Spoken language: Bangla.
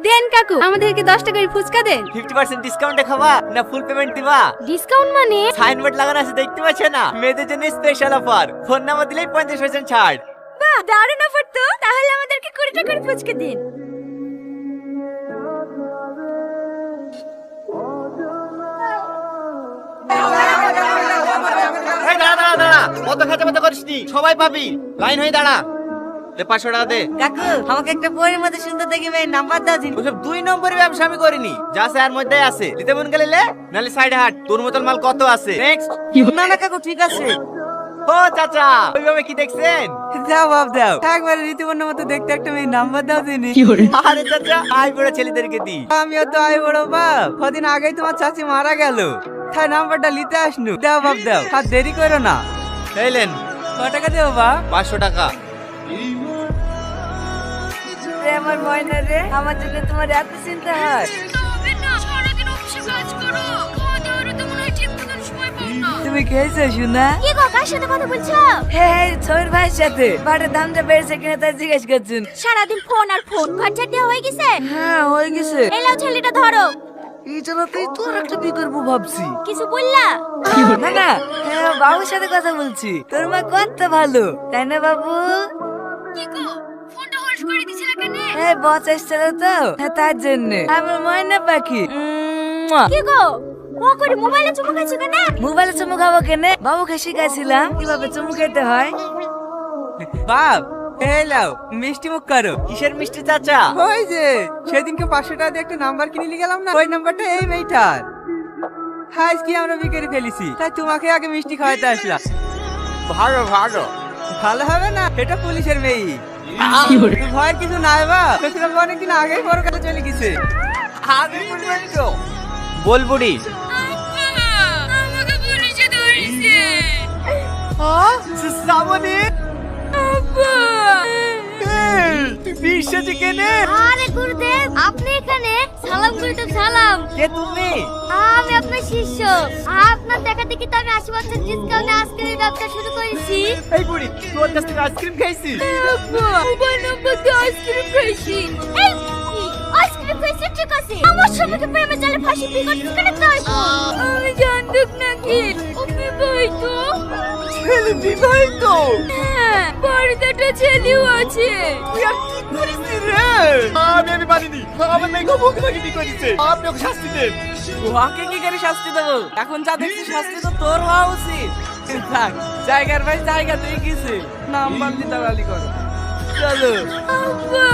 দেন কাকু, আমাদেরকে 10 টাকার ফুচকা দেন। 50% ডিসকাউন্টে খাবা না ফুল পেমেন্ট দিবা? ডিসকাউন্ট মানে? সাইনবোর্ড লাগানো আছে দেখতে পাচ্ছ না? মেয়েদের জন্য স্পেশাল অফার। ফোন নাম্বার দিলেই 50% ছাড়। বাহ, দারুণ অফার তো। তাহলে আমাদেরকে 20 টাকার ফুচকা দিন। এই দাঁড়া দাঁড়া দাঁড়া, কত খাতে মতো করিসনি, সবাই পাবি, লাইন হয়ে দাঁড়া। দে 500 টাকা দে। কাকু আমাকে একটা বইয়ের মধ্যে সুন্দর দেখে ভাই নাম্বার দাও দিন। ওসব 2 নম্বরের ব্যবসা আমি করিনি, যা আছে আর মধ্যেই আছে। নিতে মন গেলে লে, নালে সাইডে হাট, তোর মতন মাল কত আছে। নেক্সট। না না কাকু ঠিক আছে। ও চাচা, ওইভাবে কি দেখছেন? দাও বাপ দাও, একবারে রীতিমন্য মতো দেখতে একটা মেয়ে নাম্বার দাও দিনি। আরে চাচা, আই বড় ছেলেদেরকে দি। আমিও তো আই বড় বাপ, কদিন আগেই তোমার চাচি মারা গেল, তাই নাম্বারটা নিতে আসনু। দাও বাপ দাও, আর দেরি করো না। এইলেন ক টাকা দেবো বাপ? 500 টাকা। আমার ময়না রে, আমার জন্য তোমার এত চিন্তা হয়। তুমি খেয়েছো শুনা? কি গো, কার সাথে কথা বলছো? হ্যাঁ ছবির ভাইয়ের সাথে। বাটের দামটা বেড়েছে কিনা তাই জিজ্ঞেস করছেন। সারাদিন ফোন আর ফোন, খরচা দেওয়া হয়ে গেছে? হ্যাঁ হয়ে গেছে। এলাও ছেলেটা ধরো। এই জন্যতেই তোর একটা বিয়ে করবো ভাবছি। কিছু বললা? না না, হ্যাঁ বাবুর সাথে কথা বলছি। তোর মা কত ভালো, তাই না বাবু? কি গো, ফোনটা হোল্ড করে দিছিলা কেন? হ্যাঁ বস এসেছিল তো, হ্যাঁ তার জন্য। আমার ময়না পাখি। কি গো, ও করে মোবাইলে চুমু খাইছো কেন? মোবাইলে চুমু খাবো কেনে? বাবুকে শিখাইছিলাম কিভাবে চুমু খেতে হয়। বাপ এলাও, মিষ্টি মুখ করো। কিসের মিষ্টি চাচা? ওই যে সেদিনকে 500 টাকা দিয়ে একটা নাম্বার কিনে নিয়ে গেলাম না, ওই নাম্বারটা এই মেয়েটার। আজ কি আমরা বিকেলে ফেলেছি, তাই তোমাকে আগে মিষ্টি খাওয়াতে আসলাম। ভালো ভালো। ভালো হবে না, এটা পুলিশের মেয়ে। ভয়ের কিছু নাই বাপ, সেটা অনেকদিন আগেই বড় কাছে চলে গেছে। আগে বলবেন তো। বলবুড়ি। আমাকে পুলিশে ধরেছে। শ্রাবণী, আব্বা, তুই বিশ্বাসে কেনে? আরে গুরুদেব, আপনি এখানে? সালাম গুরুদেব সালাম। কে তুমি? আমি আপনার শিষ্য। আপনার দেখা দেখি তো আমি 80% ডিসকাউন্টে আইসক্রিমের ব্যবসা শুরু করেছি। এই বুড়ি, তোর কাছ থেকে আইসক্রিম খাইছি। আব্বা, মোবাইল নাম্বার দিয়ে আইসক্রিম খাইছি। এই কি আইসক্রিম খাইছি ঠিক আছে, আমার স্বামীকে প্রেমে জালে ফাঁসি দিয়ে করছিস কেন তাই? আমি জানতুক নাকি ও বিবাহিত? ছেলে বিবাহিত? হ্যাঁ, বাড়িতে একটা ছেলেও আছে। তুই আর কি করিস রে? আমি মানিনি, আমার মেয়ে বউকে নাকি বিয়ে করেছে। আপনি ওকে শাস্তি দেন। ওকে কি করে শাস্তি দেবো? এখন যা দেখছি শাস্তি তো তোর হওয়া উচিত। থাক, জায়গার ভাই জায়গা তুই গেছে, নাম্বার দিতে গালি করো। চলো। আব্বা।